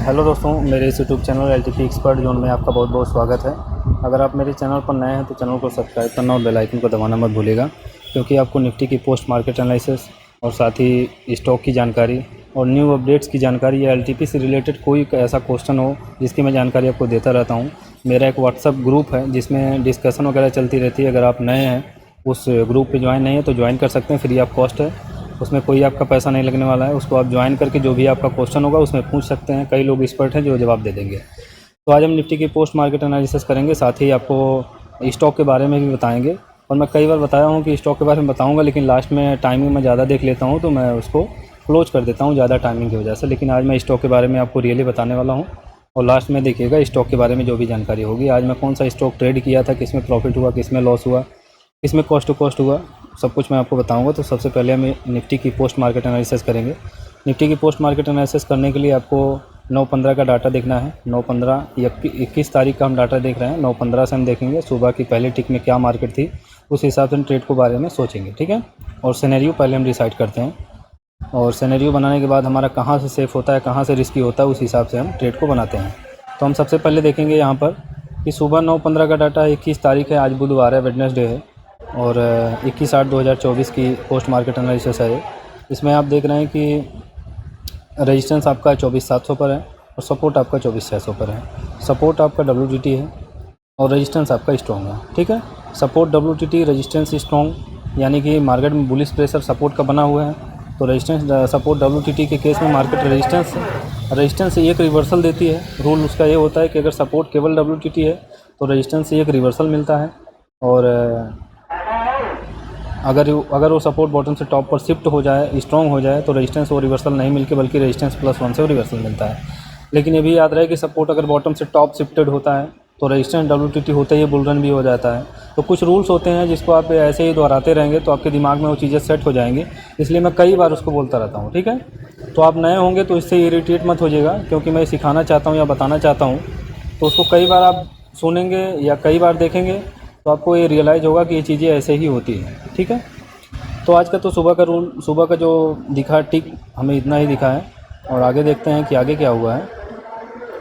Hello दोस्तों, मेरे इस YouTube channel LTP expert zone में आपका बहुत बहुत स्वागत है। अगर आप मेरे चैनल पर नए हैं तो चैनल को सब्सक्राइब करना और बेल आइकन को दबाना मत भूलिएगा, क्योंकि आपको निफ्टी की पोस्ट मार्केट एनालिसिस और साथ ही स्टॉक की जानकारी और न्यू अपडेट्स की जानकारी या एलटीपी से रिलेटेड कोई ऐसा क्वेश्चन हो जिसकी मैं जानकारी आपको देता रहता हूँ। मेरा एक व्हाट्सअप ग्रुप है जिसमें डिस्कशन वगैरह चलती रहती है। अगर आप नए हैं, उस ग्रुप पर ज्वाइन नहीं है तो ज्वाइन कर सकते हैं, फ्री ऑफ कॉस्ट है। उसमें कोई आपका पैसा नहीं लगने वाला है। उसको आप ज्वाइन करके जो भी आपका क्वेश्चन होगा उसमें पूछ सकते हैं। कई लोग एक्सपर्ट हैं जो जवाब दे देंगे। तो आज हम निफ्टी की पोस्ट मार्केट एनालिसिस करेंगे, साथ ही आपको स्टॉक के बारे में भी बताएंगे। और मैं कई बार बताया हूँ कि स्टॉक के बारे में बताऊँगा, लेकिन लास्ट में टाइमिंग में ज़्यादा देख लेता हूँ तो मैं उसको क्लोज कर देता हूँ ज़्यादा टाइमिंग की वजह से। लेकिन आज मैं स्टॉक के बारे में आपको रियली बताने वाला हूँ और लास्ट में देखिएगा स्टॉक के बारे में जो भी जानकारी होगी। आज मैं कौन सा स्टॉक ट्रेड किया था, किस में प्रॉफिट हुआ, किस में लॉस हुआ, इसमें कॉस्ट टू कॉस्ट हुआ, सब कुछ मैं आपको बताऊंगा। तो सबसे पहले हम निफ्टी की पोस्ट मार्केट एनालिसिस करेंगे। निफ्टी की पोस्ट मार्केट एनालिसिस करने के लिए आपको 9/15 का डाटा देखना है। 9/15 21 तारीख का हम डाटा देख रहे हैं। 9/15 से हम देखेंगे सुबह की पहले टिक में क्या मार्केट थी, उस हिसाब से हम ट्रेड को बारे में सोचेंगे, ठीक है। और सिनेरियो पहले हम डिसाइड करते हैं, और सिनेरियो बनाने के बाद हमारा कहाँ से सेफ़ होता है, कहाँ से रिस्की होता है, उस हिसाब से हम ट्रेड को बनाते हैं। तो हम सबसे पहले देखेंगे यहाँ पर कि सुबह 9/15 का डाटा 21 तारीख है, आज बुधवार है, वेडनेसडे है, और 21/8/2024 की पोस्ट मार्केट एनालिसिस है। इसमें आप देख रहे हैं कि रेजिस्टेंस आपका 24,700 पर है और सपोर्ट आपका 24,600 पर है। सपोर्ट आपका WTT है और रेजिस्टेंस आपका स्ट्रॉन्ग है, ठीक है। सपोर्ट WTT, रेजिस्टेंस स्ट्रॉन्ग, यानी कि मार्केट में बुलिश प्रेशर सपोर्ट का बना हुआ है। तो रेजिस्टेंस सपोर्ट WTT के केस में मार्केट रेजिस्टेंस से एक रिवर्सल देती है। रूल उसका ये होता है कि अगर सपोर्ट केवल WTT है तो रेजिस्टेंस से एक रिवर्सल मिलता है, और अगर वो सपोर्ट बॉटम से टॉप पर शिफ्ट हो जाए, स्ट्रॉन्ग हो जाए, तो रेजिस्टेंस वो रिवर्सल नहीं मिलके बल्कि रेजिस्टेंस +1 से वो रिवर्सल मिलता है। लेकिन ये भी याद रहे कि सपोर्ट अगर बॉटम से टॉप शिफ्टेड होता है तो रेजिस्टेंस WTT होते ही बुल रन भी हो जाता है। तो कुछ रूल्स होते हैं जिसको आप ऐसे ही दोहराते रहेंगे तो आपके दिमाग में वो चीज़ें सेट हो जाएंगी, इसलिए मैं कई बार उसको बोलता रहता हूँ, ठीक है। तो आप नए होंगे तो इससे इरिटेट मत होइएगा, क्योंकि मैं सिखाना चाहता हूँ या बताना चाहता हूँ, तो उसको कई बार आप सुनेंगे या कई बार देखेंगे तो आपको ये रियलाइज़ होगा कि ये चीज़ें ऐसे ही होती हैं, ठीक है। तो आज का तो सुबह का जो दिखा टिक हमें इतना ही दिखा है, और आगे देखते हैं कि आगे क्या हुआ है।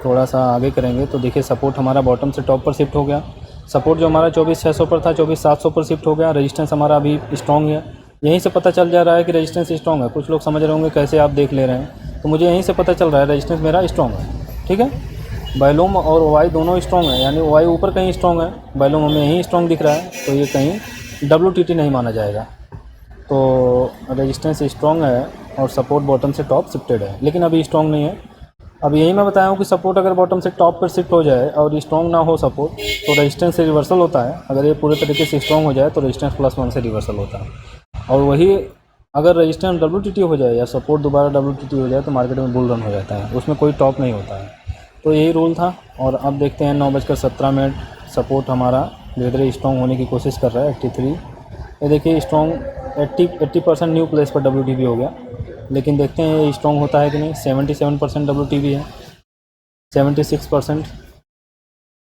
थोड़ा सा आगे करेंगे तो देखिए सपोर्ट हमारा बॉटम से टॉप पर शिफ्ट हो गया। सपोर्ट जो हमारा 24,600 पर था 24,700 पर शिफ्ट हो गया। रेजिस्टेंस हमारा अभी स्ट्रॉन्ग है। यहीं से पता चल जा रहा है कि रेजिस्टेंस स्ट्रॉन्ग है। कुछ लोग समझ रहे होंगे कैसे आप देख ले रहे हैं, तो मुझे यहीं से पता चल रहा है रेजिस्टेंस मेरा स्ट्रॉन्ग है, ठीक है। वॉल्यूम और वाई दोनों स्ट्रॉन्ग है, यानी वाई ऊपर कहीं स्ट्रॉन्ग है, वॉल्यूम हमें यहीं स्ट्रॉन्ग दिख रहा है, तो ये कहीं WTT नहीं माना जाएगा। तो रेजिस्टेंस स्ट्रॉन्ग है और सपोर्ट बॉटम से टॉप शिफ्टेड है, लेकिन अभी स्ट्रॉन्ग नहीं है। अब यही मैं बताया हूँ कि सपोर्ट अगर बॉटम से टॉप पर शिफ्ट हो जाए और स्ट्रॉन्ग ना हो सपोर्ट, तो रेजिस्टेंस से रिवर्सल होता है। अगर ये पूरे तरीके से स्ट्रॉन्ग हो जाए तो रेजिस्टेंस +1 से रिवर्सल होता है, और वही अगर रेजिस्टेंस WTT हो जाए या सपोर्ट दोबारा WTT हो जाए तो मार्केट में बुल रन हो जाता है, उसमें कोई टॉप नहीं होता है। तो यही रूल था। और अब देखते हैं 9:17 सपोर्ट हमारा धीरे धीरे स्ट्रॉन्ग होने की कोशिश कर रहा है। 83, ये देखिए स्ट्रॉन्ग 80% न्यू प्लेस पर WTB हो गया, लेकिन देखते हैं ये स्ट्रॉन्ग होता है कि नहीं। 77% WTB है, 76%,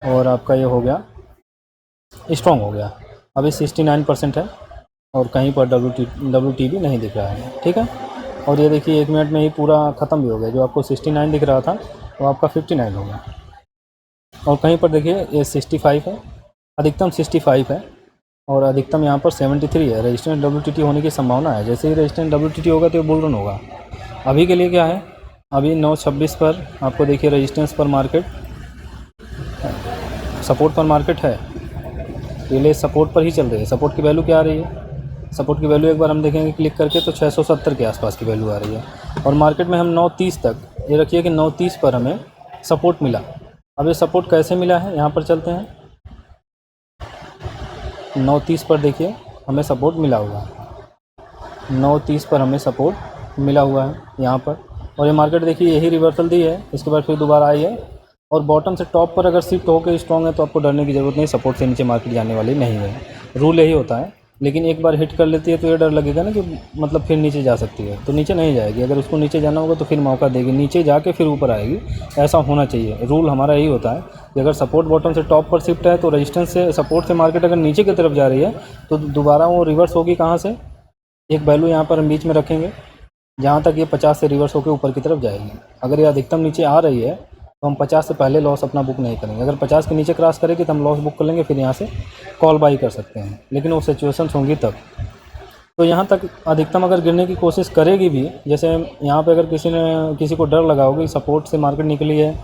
और आपका ये हो गया स्ट्रॉन्ग हो गया। अभी 69% है और कहीं पर WTB नहीं दिख रहा है, ठीक है। और ये देखिए 1 मिनट में ही पूरा ख़त्म भी हो गया। जो आपको 69 दिख रहा था वो आपका 59 हो गया, और कहीं पर देखिए ये 65 है, अधिकतम 65 है, और अधिकतम यहाँ पर 73 है। रेजिस्टेंस WTT होने की संभावना है। जैसे ही रेजिस्टेंस WTT होगा तो ये बुल रन होगा। अभी के लिए क्या है, अभी 9:26 पर आपको देखिए रेजिस्टेंस पर मार्केट, सपोर्ट पर मार्केट है, पहले सपोर्ट पर ही चल रही है। सपोर्ट की वैल्यू क्या आ रही है, सपोर्ट की वैल्यू एक बार हम देखेंगे क्लिक करके तो 670 के आसपास की वैल्यू आ रही है। और मार्केट में हम 9:30 तक, ये रखिए कि 9:30 पर हमें सपोर्ट मिला। अब ये सपोर्ट कैसे मिला है, यहाँ पर चलते हैं। 9:30 पर देखिए हमें सपोर्ट मिला हुआ है। 9:30 पर हमें सपोर्ट मिला हुआ है यहाँ पर, और ये मार्केट देखिए यही रिवर्सल दी है, इसके बाद फिर दोबारा आई है, और बॉटम से टॉप पर अगर शिफ्ट होकर स्ट्रॉन्ग है तो आपको डरने की ज़रूरत नहीं। सपोर्ट से नीचे मार्केट जाने वाली नहीं है, रूल यही होता है। लेकिन एक बार हिट कर लेती है तो ये डर लगेगा ना कि मतलब फिर नीचे जा सकती है, तो नीचे नहीं जाएगी। अगर उसको नीचे जाना होगा तो फिर मौका देगी, नीचे जाके फिर ऊपर आएगी। ऐसा होना चाहिए, रूल हमारा यही होता है कि अगर सपोर्ट बॉटम से टॉप पर शिफ्ट है तो रेजिस्टेंस से सपोर्ट से मार्केट अगर नीचे की तरफ जा रही है तो दोबारा वो रिवर्स होगी। कहाँ से, एक वैल्यू यहाँ पर हम बीच में रखेंगे, जहाँ तक ये 50 से रिवर्स होकर ऊपर की तरफ जाएगी। अगर ये अधिकतम नीचे आ रही है तो हम 50 से पहले लॉस अपना बुक नहीं करेंगे। अगर 50 के नीचे क्रॉस करेगी तो हम लॉस बुक कर लेंगे, फिर यहाँ से कॉल बाई कर सकते हैं, लेकिन वो सिचुएशंस होंगी तब। तो यहाँ तक अधिकतम अगर गिरने की कोशिश करेगी भी, जैसे यहाँ पे अगर किसी को डर लगा होगा कि सपोर्ट से मार्केट निकली है,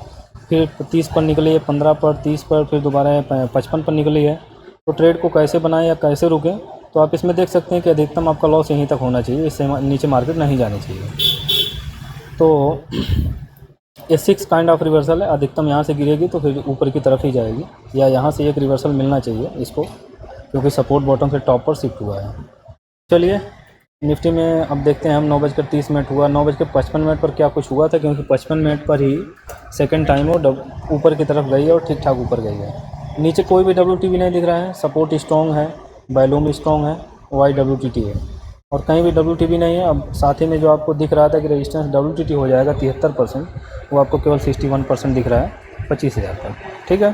फिर 30 पर निकली है, 15 पर, 30 पर, फिर दोबारा 55 पर निकली है, तो ट्रेड को कैसे बनाएं या कैसे रुकें, तो आप इसमें देख सकते हैं कि अधिकतम आपका लॉस यहीं तक होना चाहिए, इससे नीचे मार्केट नहीं जानी चाहिए। तो ये 6 काइंड ऑफ रिवर्सल है। अधिकतम यहाँ से गिरेगी तो फिर ऊपर की तरफ ही जाएगी, या यहाँ से एक रिवर्सल मिलना चाहिए इसको, क्योंकि सपोर्ट बॉटम से टॉप पर शिफ्ट हुआ है। चलिए निफ्टी में अब देखते हैं हम। 9:30 हुआ, 9:55 पर क्या कुछ हुआ था, क्योंकि 55 मिनट पर ही सेकंड टाइम वो ऊपर की तरफ गई है और ठीक ठाक ऊपर गई है। नीचे कोई भी WTB नहीं दिख रहा है, सपोर्ट स्ट्रॉन्ग है, वॉल्यूम स्ट्रॉन्ग है, YWTT है, और कहीं भी WTB नहीं है। अब साथ ही में जो आपको दिख रहा था कि रेजिस्टेंस WTT हो जाएगा 73%, वो आपको केवल 61% दिख रहा है 25,000 पर। ठीक है,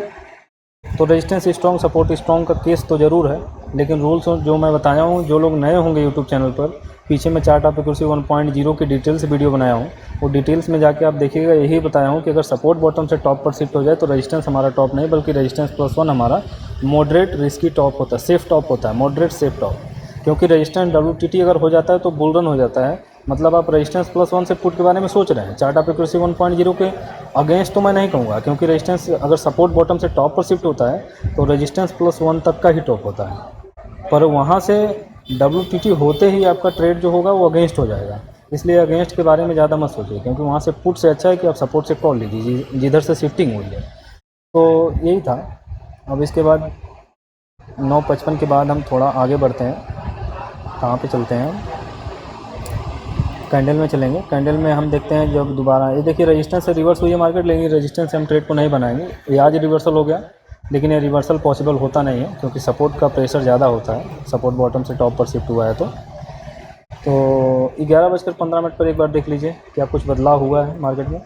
तो रेजिस्टेंस स्ट्रॉन्ग, सपोर्ट स्ट्रॉन्ग का केस तो ज़रूर है, लेकिन रूल्स जो मैं बताया हूँ, जो लोग नए होंगे यूट्यूब चैनल पर, पीछे मैं चार्ट ऑफ एक्यूरेसी 1.0 की डिटेल से वीडियो बनाया हूँ, वो डिटेल्स में जाके आप देखिएगा। यही बताया हूँ कि अगर सपोर्ट बॉटम से टॉप पर शिफ्ट हो जाए तो रेजिस्टेंस हमारा टॉप नहीं, बल्कि रेजिस्टेंस +1 हमारा मॉडरेट रिस्की टॉप होता है, सेफ टॉप होता है, मॉडरेट सेफ टॉप। क्योंकि रेजिस्टेंस WTT अगर हो जाता है तो बुल रन हो जाता है। मतलब आप रेजिस्टेंस +1 से पुट के बारे में सोच रहे हैं, चार्ट ऑफ एक्यूरेसी 1.0 के अगेंस्ट तो मैं नहीं कहूँगा, क्योंकि रेजिस्टेंस अगर सपोर्ट बॉटम से टॉप पर शिफ्ट होता है तो रेजिस्टेंस +1 तक का ही टॉप होता है, पर वहाँ से WTT होते ही आपका ट्रेड जो होगा वो अगेंस्ट हो जाएगा। इसलिए अगेंस्ट के बारे में ज़्यादा मत सोचिए, क्योंकि वहाँ से पुट से अच्छा है कि आप सपोर्ट से कॉल लीजिए जिधर से शिफ्टिंग हुई है। तो यही था। अब इसके बाद 9:55 के बाद हम थोड़ा आगे बढ़ते हैं। कहाँ पे चलते हैं, कैंडल में चलेंगे। कैंडल में हम देखते हैं जब दोबारा, ये देखिए रेजिस्टेंस से रिवर्स हुई है मार्केट, लेकिन रेजिस्टेंस से हम ट्रेड को नहीं बनाएंगे। ये आज रिवर्सल हो गया, लेकिन ये रिवर्सल पॉसिबल होता नहीं है, क्योंकि सपोर्ट का प्रेशर ज़्यादा होता है। सपोर्ट बॉटम से टॉप पर शिफ्ट हुआ है तो 11:15 पर एक बार देख लीजिए क्या कुछ बदलाव हुआ है मार्केट में।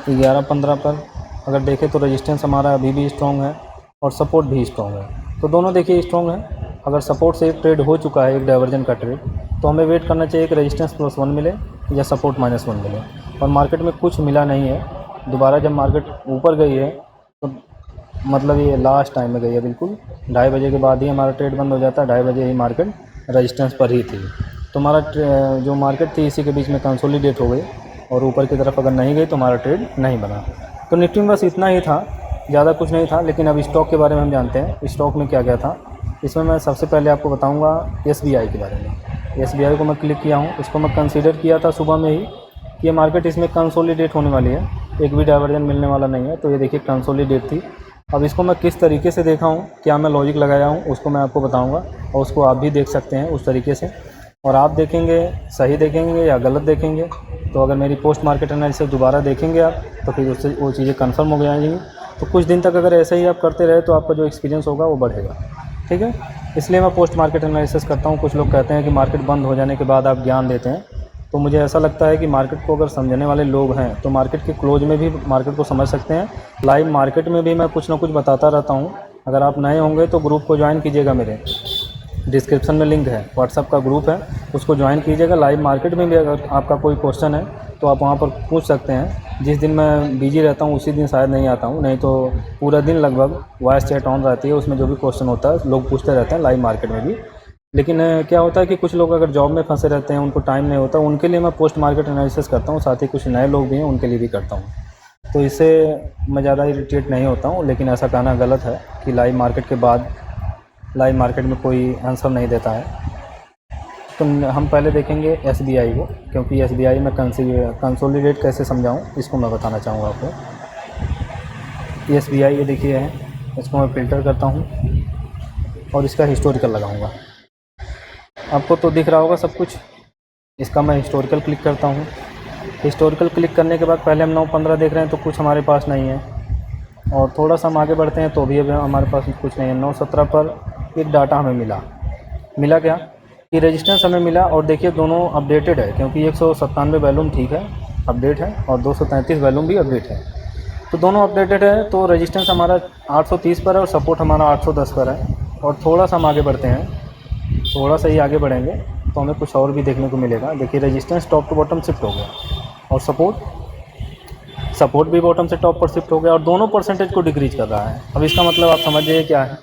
11:15 पर अगर देखें तो रेजिस्टेंस हमारा अभी भी स्ट्रॉन्ग है और सपोर्ट भी स्ट्रॉन्ग है। तो दोनों देखिए स्ट्रॉन्ग है। अगर सपोर्ट से एक ट्रेड हो चुका है, एक डाइवर्जन का ट्रेड, तो हमें वेट करना चाहिए कि रेजिस्टेंस +1 मिले या सपोर्ट -1 मिले, और मार्केट में कुछ मिला नहीं है। दोबारा जब मार्केट ऊपर गई है तो मतलब ये लास्ट टाइम में गई है बिल्कुल 2:30 बजे के बाद ही हमारा ट्रेड बंद हो जाता है। 2:30 बजे ही मार्केट रेजिस्टेंस पर ही थी, तो हमारा जो मार्केट थी इसी के बीच में कंसोलिडेट हो गई, और ऊपर की तरफ अगर नहीं गई तो हमारा ट्रेड नहीं बना। तो निफ्टी में बस इतना ही था, ज़्यादा कुछ नहीं था। लेकिन अब स्टॉक के बारे में हम जानते हैं, स्टॉक में क्या क्या था। इसमें मैं सबसे पहले आपको बताऊंगा SBI के बारे में। SBI को मैं क्लिक किया हूँ, इसको मैं कंसीडर किया था सुबह में ही कि ये मार्केट इसमें कंसोलिडेट होने वाली है, एक भी डाइवर्जन मिलने वाला नहीं है। तो ये देखिए कंसोलिडेट थी। अब इसको मैं किस तरीके से देखा हूँ, क्या मैं लॉजिक लगाया हूँ, उसको मैं आपको बताऊँगा, और उसको आप भी देख सकते हैं उस तरीके से। और आप देखेंगे सही देखेंगे या गलत देखेंगे, तो अगर मेरी पोस्ट मार्केट एनालिसिस दोबारा देखेंगे आप, तो फिर उससे वो चीज़ें कंफर्म हो जाएंगी। तो कुछ दिन तक अगर ऐसे ही आप करते रहे तो आपका जो एक्सपीरियंस होगा वो बढ़ेगा। ठीक है, इसलिए मैं पोस्ट मार्केट एनालिसिस करता हूँ। कुछ लोग कहते हैं कि मार्केट बंद हो जाने के बाद आप ज्ञान देते हैं, तो मुझे ऐसा लगता है कि मार्केट को अगर समझने वाले लोग हैं तो मार्केट के क्लोज में भी मार्केट को समझ सकते हैं। लाइव मार्केट में भी मैं कुछ ना कुछ बताता रहता हूँ। अगर आप नए होंगे तो ग्रुप को ज्वाइन कीजिएगा, मेरे डिस्क्रिप्शन में लिंक है, व्हाट्सअप का ग्रुप है, उसको ज्वाइन कीजिएगा। लाइव मार्केट में भी अगर आपका कोई क्वेश्चन है तो आप वहाँ पर पूछ सकते हैं। जिस दिन मैं बिजी रहता हूँ उसी दिन शायद नहीं आता हूँ, नहीं तो पूरा दिन लगभग वॉइस चैट ऑन रहती है, उसमें जो भी क्वेश्चन होता है लोग पूछते रहते हैं लाइव मार्केट में भी। लेकिन क्या होता है कि कुछ लोग अगर जॉब में फंसे रहते हैं, उनको टाइम नहीं होता, उनके लिए मैं पोस्ट मार्केट एनालिसिस करता हूँ। साथ ही कुछ नए लोग भी हैं, उनके लिए भी करता हूँ। तो इससे मैं ज़्यादा इरिटेट नहीं होता हूँ। लेकिन ऐसा कहना गलत है कि लाइव मार्केट के बाद लाइव मार्केट में कोई आंसर नहीं देता है। तो हम पहले देखेंगे SBI को, क्योंकि SBI में कंसोलिडेट कैसे समझाऊँ इसको मैं बताना चाहूँगा आपको। SBI ये देखिए है, इसको मैं फ़िल्टर करता हूँ और इसका हिस्टोरिकल लगाऊंगा। आपको तो दिख रहा होगा सब कुछ। इसका मैं हिस्टोरिकल क्लिक करता हूँ। हिस्टोरिकल क्लिक करने के बाद पहले हम 9:15 देख रहे हैं तो कुछ हमारे पास नहीं है, और थोड़ा सा हम आगे बढ़ते हैं तो भी अभी हमारे पास कुछ नहीं है। 9:17 पर एक डाटा हमें मिला क्या कि रेजिस्टेंस हमें मिला, और देखिए दोनों अपडेटेड है, क्योंकि 197 वैल्यूम ठीक है, अपडेट है, और 233 वैल्यूम भी अपडेट है। तो दोनों अपडेटेड है। तो रेजिस्टेंस हमारा 830 पर है और सपोर्ट हमारा 810 पर है। और थोड़ा सा हम आगे बढ़ते हैं, थोड़ा सा ही आगे बढ़ेंगे तो हमें कुछ और भी देखने को मिलेगा। देखिए resistance top to bottom shift हो गया और सपोर्ट भी बॉटम से टॉप पर शिफ्ट हो गया और दोनों परसेंटेज को डिक्रीज कर रहा है। अब इसका मतलब आप समझिए क्या है,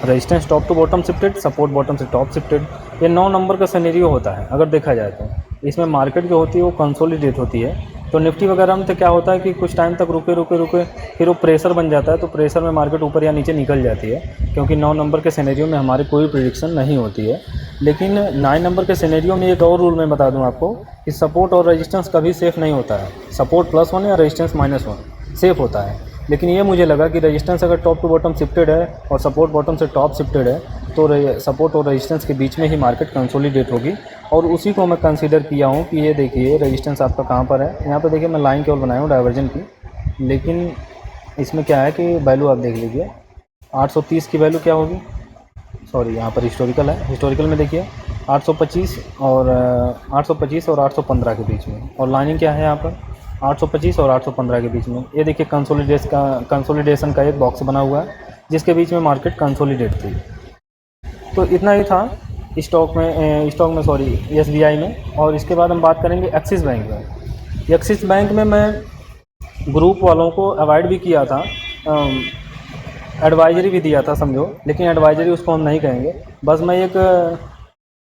resistance top to bottom shifted, support bottom से टॉप शिफ्टेड। ये 9 नंबर का सिनेरियो होता है अगर देखा जाए तो। इसमें मार्केट जो होती है वो कंसोलिडेट होती है। तो निफ्टी वगैरह में तो क्या होता है कि कुछ टाइम तक रुके फिर वो प्रेशर बन जाता है, तो प्रेशर में मार्केट ऊपर या नीचे निकल जाती है, क्योंकि 9 नंबर के सिनेरियो में हमारी कोई प्रिडिक्शन नहीं होती है। लेकिन 9 नंबर के सिनेरियो में एक और रूल मैं बता दूं आपको कि सपोर्ट और रेजिस्टेंस कभी सेफ़ नहीं होता है। सपोर्ट +1 या रेजिस्टेंस -1 सेफ़ होता है। लेकिन ये मुझे लगा कि रेजिस्टेंस अगर टॉप टू बॉटम शिफ्टेड है और सपोर्ट बॉटम से टॉप शिफ्टेड है, तो सपोर्ट और रेजिस्टेंस के बीच में ही मार्केट कंसोलिडेट होगी, और उसी को मैं कंसीडर किया हूँ कि ये देखिए रेजिस्टेंस आपका कहाँ पर है। यहाँ पे देखिए मैं लाइन केवल बनाया हूँ डाइवर्जन की, लेकिन इसमें क्या है कि वैल्यू आप देख लीजिए 830 की वैल्यू क्या होगी, सॉरी यहाँ पर हिस्टोरिकल है, हिस्टोरिकल में देखिए 825 और 815 के बीच में, और लाइनिंग क्या है यहाँ पर 825 और 815 के बीच में। ये देखिए कंसोलिडेशन का एक बॉक्स बना हुआ है जिसके बीच में मार्केट कंसोलिडेट थी। तो इतना ही था स्टॉक में सॉरी SBI में। और इसके बाद हम बात करेंगे एक्सिस बैंक में। एक्सिस बैंक में मैं ग्रुप वालों को अवॉइड भी किया था, एडवाइजरी भी दिया था समझो, लेकिन एडवाइजरी उसको हम नहीं कहेंगे। बस मैं एक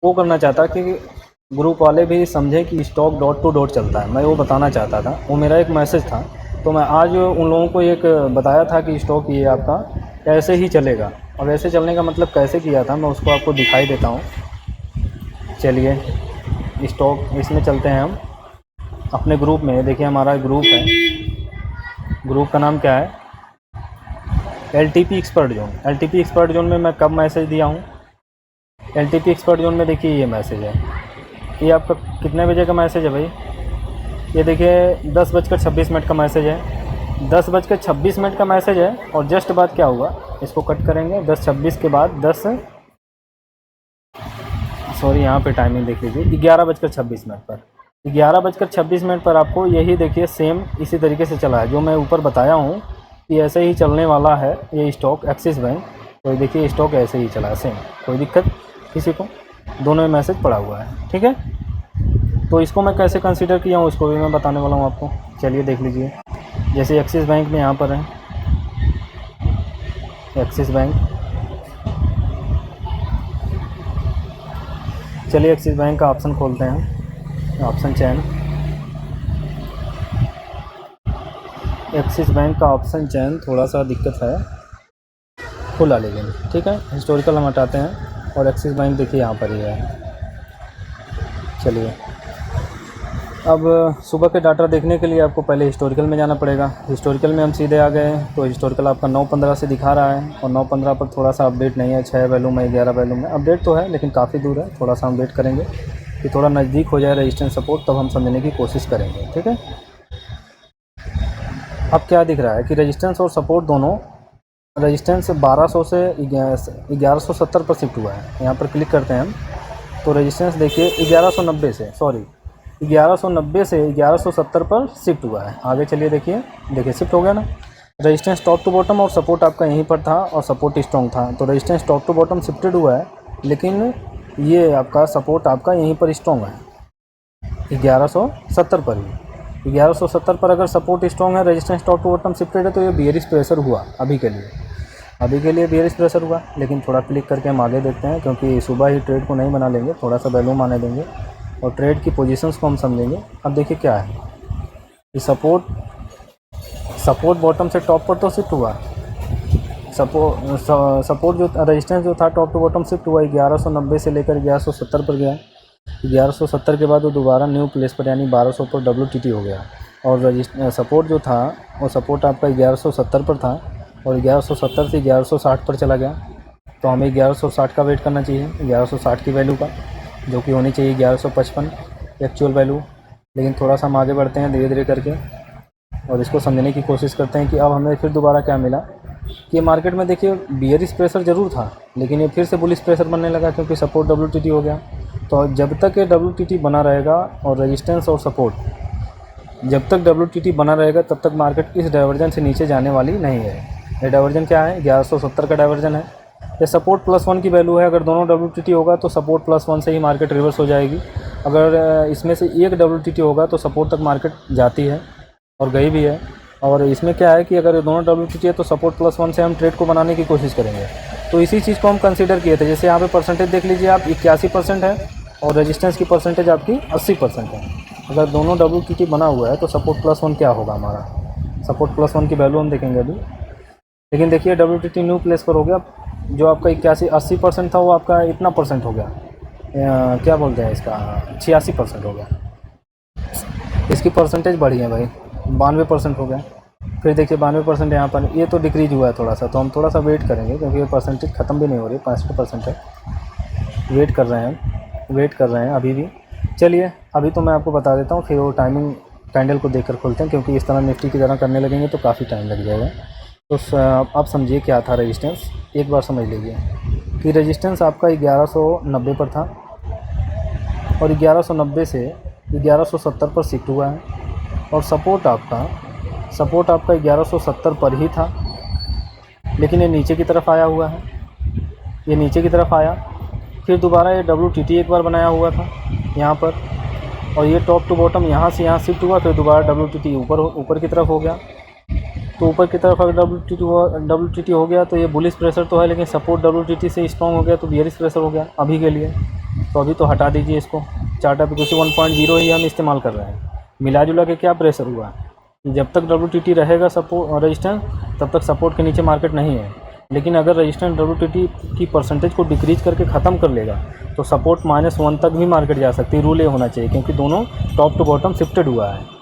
वो करना चाहता कि ग्रुप वाले भी समझे कि स्टॉक डॉट टू डॉट चलता है, मैं वो बताना चाहता था, वो मेरा एक मैसेज था। तो मैं आज उन लोगों को एक बताया था कि स्टॉक ये आपका ऐसे ही चलेगा। अब ऐसे चलने का मतलब कैसे किया था मैं उसको आपको दिखाई देता हूँ। चलिए स्टॉक इसमें चलते हैं हम अपने ग्रुप में। देखिए हमारा ग्रुप है, ग्रुप का नाम क्या है, LTP expert zone. LTP expert zone में मैं कब मैसेज दिया हूँ, LTP एक्सपर्ट जोन में देखिए ये मैसेज है, ये आपका कितने बजे का मैसेज है भाई, ये देखिए 10:26 का मैसेज है, 10:26 का मैसेज है। और जस्ट बाद क्या हुआ, इसको कट करेंगे 10:26 के बाद यहाँ पे टाइमिंग देख लीजिए 11:26 पर, 11:26 पर आपको यही देखिए सेम इसी तरीके से चला है जो मैं ऊपर बताया हूँ कि ऐसे ही चलने वाला है ये स्टॉक एक्सिस बैंक। तो देखिए स्टॉक ऐसे ही चला है सेम, कोई दिक्कत किसी को, दोनों में मैसेज पड़ा हुआ है, ठीक है। तो इसको मैं कैसे कंसीडर किया हूँ उसको भी मैं बताने वाला हूँ आपको। चलिए देख लीजिए, जैसे एक्सिस बैंक में यहाँ पर है, एक्सिस बैंक, चलिए एक्सिस बैंक का ऑप्शन खोलते हैं, ऑप्शन चैन, एक्सिस बैंक का ऑप्शन चैन थोड़ा सा दिक्कत है खुला, लेकिन ठीक है। हिस्टोरिकल हम हटाते हैं और एक्सिस बैंक देखिए यहाँ पर ही है। चलिए अब सुबह के डाटा देखने के लिए आपको पहले हिस्टोरिकल में जाना पड़ेगा। हिस्टोरिकल में हम सीधे आ गए, तो हिस्टोरिकल आपका 9:15 से दिखा रहा है, और 9:15 पर थोड़ा सा अपडेट नहीं है, 6 वैल्यू में 11 वैल्यू में अपडेट तो है लेकिन काफ़ी दूर है। थोड़ा सा हम वेट करेंगे कि थोड़ा नज़दीक हो जाए रेजिस्टेंस सपोर्ट, तब हम समझने की कोशिश करेंगे, ठीक है। अब क्या दिख रहा है कि रेजिस्टेंस और सपोर्ट दोनों, रेजिस्टेंस 1200 से 1170 पर शिफ्ट हुआ है। यहाँ पर क्लिक करते हैं हम, तो रेजिस्टेंस देखिए 1190 से 1170 पर शिफ्ट हुआ है। आगे चलिए देखिए शिफ्ट हो गया ना। रेजिस्टेंस टॉप टू बॉटम और सपोर्ट आपका यहीं पर था और सपोर्ट स्ट्रॉन्ग था, तो resistance top to bottom shifted हुआ है, लेकिन ये आपका सपोर्ट आपका यहीं पर स्ट्रॉन्ग है 1170 पर ही। 1170 पर अगर सपोर्ट स्ट्रॉन्ग है, resistance top to bottom shifted है, तो ये बियरिश प्रेशर हुआ अभी के लिए बियरिश प्रेशर हुआ। लेकिन थोड़ा क्लिक करके हम आगे देखते हैं, क्योंकि सुबह ही ट्रेड को नहीं बना लेंगे, थोड़ा सा वैल्यूम आने देंगे और ट्रेड की पोजीशंस को हम समझेंगे। अब देखिए क्या है कि सपोर्ट बॉटम से टॉप पर तो शिफ्ट हुआ, सपोर्ट जो रेजिस्टेंस जो था टॉप टू बॉटम शिफ्ट हुआ, 1190 से लेकर 1170 पर गया। 1170 के बाद वो दोबारा न्यू प्लेस पर यानी 1200 पर WTT हो गया, और सपोर्ट जो था वो सपोर्ट आपका 1170 पर था, और 1170 से 1160 पर चला गया। तो हमें 1160 का वेट करना चाहिए, 1160 की वैल्यू का, जो कि होनी चाहिए 1155 एक्चुअल वैल्यू। लेकिन थोड़ा सा हम आगे बढ़ते हैं धीरे धीरे करके और इसको समझने की कोशिश करते हैं कि अब हमें फिर दोबारा क्या मिला कि मार्केट में देखिए बियरिश प्रेशर ज़रूर था, लेकिन ये फिर से बुलिश प्रेशर बनने लगा, क्योंकि सपोर्ट WTT हो गया। तो जब तक ये WTT बना रहेगा और रेजिस्टेंस और सपोर्ट जब तक WTT बना रहेगा, तब तक मार्केट इस डाइवर्जन से नीचे जाने वाली नहीं है। ये डाइवर्जन क्या है, 1170 का डाइवर्जन है, ये सपोर्ट +1 की वैल्यू है, अगर दोनों WTT होगा तो सपोर्ट +1 से ही मार्केट रिवर्स हो जाएगी। अगर इसमें से एक WTT होगा तो सपोर्ट तक मार्केट जाती है और गई भी है। और इसमें क्या है कि अगर दोनों WTT है तो सपोर्ट +1 से हम ट्रेड को बनाने की कोशिश करेंगे। तो इसी चीज़ को हम कंसीडर किए थे। जैसे यहाँ पे परसेंटेज देख लीजिए आप, 81% है और रेजिस्टेंस की परसेंटेज आपकी 80% है। अगर दोनों WTT बना हुआ है तो सपोर्ट +1 क्या होगा हमारा, सपोर्ट +1 की वैल्यू हम देखेंगे अभी। लेकिन देखिए WTT न्यू प्लेस पर हो गया, जो आपका 80% था वो आपका इतना परसेंट हो गया, क्या बोलते हैं इसका, 86% हो गया। इसकी परसेंटेज बढ़ी है भाई, 92% हो गया। फिर देखिए 92% यहाँ पर, ये तो डिक्रीज हुआ है थोड़ा सा, तो हम थोड़ा सा वेट करेंगे क्योंकि ये परसेंटेज ख़त्म भी नहीं हो रही, 65% है। वेट कर रहे हैं अभी भी। चलिए अभी तो मैं आपको बता देता हूँ, फिर वो टाइमिंग कैंडल को देखकर खोलते हैं, क्योंकि इस तरह निफ्टी की तरह करने लगेंगे तो काफ़ी टाइम लग जाएगा। तो आप समझिए क्या था रेजिस्टेंस, एक बार समझ लीजिए कि रेजिस्टेंस आपका 1190 पर था और 1190 से 1170 पर शिफ्ट हुआ है, और सपोर्ट आपका 1170 पर ही था, लेकिन ये नीचे की तरफ आया हुआ है, ये नीचे की तरफ आया। फिर दोबारा ये WTT एक बार बनाया हुआ था यहाँ पर, और ये टॉप टू बॉटम यहाँ से यहाँ शिफ्ट हुआ, फिर दोबारा WTT ऊपर की तरफ हो गया। तो ऊपर की तरफ अगर WTT हो गया तो ये बुलिश प्रेशर तो है, लेकिन सपोर्ट WTT से स्ट्रॉन्ग हो गया तो बियरिश प्रेशर हो गया अभी के लिए। तो अभी तो हटा दीजिए इसको, चार्ट एप्लीकेशन 1.0 ही हम इस्तेमाल कर रहे हैं। मिला जुला के क्या प्रेशर हुआ, जब तक WTT रहेगा सपोर्ट रेजिस्टेंस तब तक सपोर्ट के नीचे मार्केट नहीं है। लेकिन अगर रेजिस्टेंस WTT की परसेंटेज को डिक्रीज करके ख़त्म कर लेगा तो सपोर्ट -1 तक भी मार्केट जा सकती है। रूल ये होना चाहिए, क्योंकि दोनों टॉप टू बॉटम शिफ्टेड हुआ है।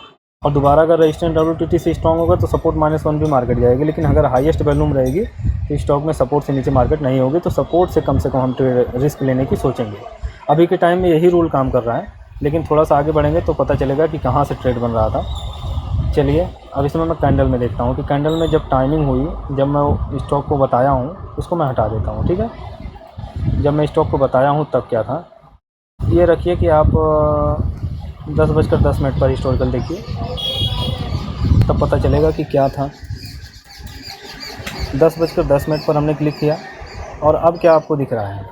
और दोबारा अगर रेजिस्टेंस WTT से स्ट्रॉन्ग होगा तो सपोर्ट -1 भी मार्केट जाएगी। लेकिन अगर हाईएस्ट वॉल्यूम रहेगी तो स्टॉक में सपोर्ट से नीचे मार्केट नहीं होगी, तो सपोर्ट से कम हम रिस्क लेने की सोचेंगे। अभी के टाइम में यही रूल काम कर रहा है, लेकिन थोड़ा सा आगे बढ़ेंगे तो पता चलेगा कि कहाँ से ट्रेड बन रहा था। चलिए अब इसमें मैं कैंडल में देखता हूँ कि कैंडल में जब टाइमिंग हुई, जब मैं स्टॉक को बताया हूँ, उसको मैं हटा देता हूँ, ठीक है। जब मैं स्टॉक को बताया हूँ तब क्या था, ये रखिए कि आप 10:10 पर हिस्टोरिकल देखिए, तब पता चलेगा कि क्या था। 10:10 पर हमने क्लिक किया और अब क्या आपको दिख रहा है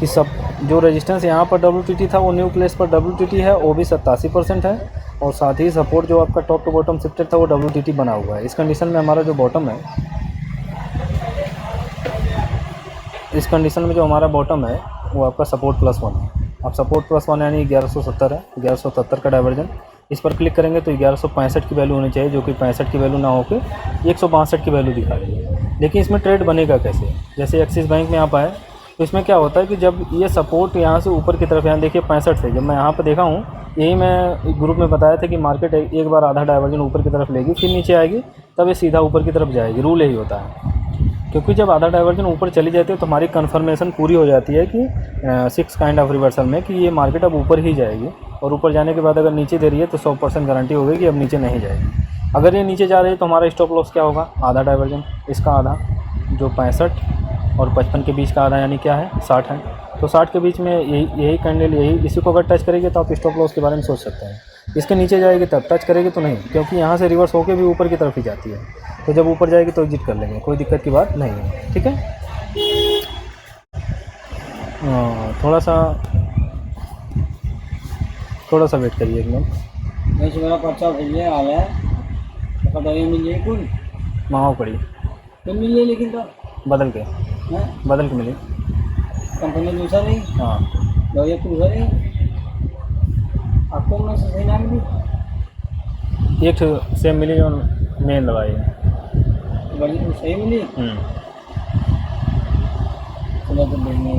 कि सब जो रेजिस्टेंस यहाँ पर WTT था वो न्यू प्लेस पर WTT है, वो भी 87% है, और साथ ही सपोर्ट जो आपका टॉप टू बॉटम शिफ्टेड था वो WTT बना हुआ है। इस कंडीशन में हमारा जो बॉटम है, इस कंडीशन में जो हमारा बॉटम है वो आपका सपोर्ट +1 है। अब सपोर्ट +1 यानी 1170 है, 1170 का डाइवर्जन। इस पर क्लिक करेंगे तो 1165 की वैल्यू होनी चाहिए, जो कि 65 की वैल्यू ना होकर 162 की वैल्यू दिखा रही है। लेकिन इसमें ट्रेड बनेगा कैसे, जैसे एक्सिस बैंक में आप आए तो इसमें क्या होता है कि जब ये सपोर्ट यहाँ से ऊपर की तरफ, यहाँ देखिए 65 से, जब मैं यहाँ पर देखा हूँ, यही मैं ग्रुप में बताया था कि मार्केट एक बार आधा डाइवर्जन ऊपर की तरफ लेगी, फिर नीचे आएगी, तब ये सीधा ऊपर की तरफ जाएगी। रूल यही होता है, क्योंकि जब आधा डाइवर्जन ऊपर चली जाती है तो हमारी कन्फर्मेशन पूरी हो जाती है कि 6 काइंड ऑफ रिवर्सल में कि ये मार्केट अब ऊपर ही जाएगी। और ऊपर जाने के बाद अगर नीचे दे रही है तो 100% गारंटी होगी कि अब नीचे नहीं जाएगी। अगर ये नीचे जा रही है तो हमारा स्टॉप लॉस क्या होगा, आधा डाइवर्जन, इसका आधा जो 65 और 55 के बीच का आधा, यानी क्या है 60 है। तो 60 के बीच में यही कैंडल, इसी को अगर टच करेगी तो आप स्टॉप लॉस के बारे में सोच सकते हैं। इसके नीचे जाएगी तब, टच करेगी तो नहीं, क्योंकि यहाँ से रिवर्स होकर भी ऊपर की तरफ ही जाती है। तो जब ऊपर जाएगी तो एग्जिट कर लेंगे, कोई दिक्कत की बात नहीं है, ठीक है। थोड़ा सा वेट करिए एक मिनट। वैसे मेरा पर्चा भेजने आया है, तो पता नहीं मिल जाए कौन माओ पड़ी तो मिल जाए, लेकिन तो बदल के मिली। कंपनी दूसरा नहीं, हाँ लोग दूसरा नहीं, आपको मैं सही ना मिली, एक सेम मिली और मेन दवाई है, बड़ी सही मिली। चलो तो देखने,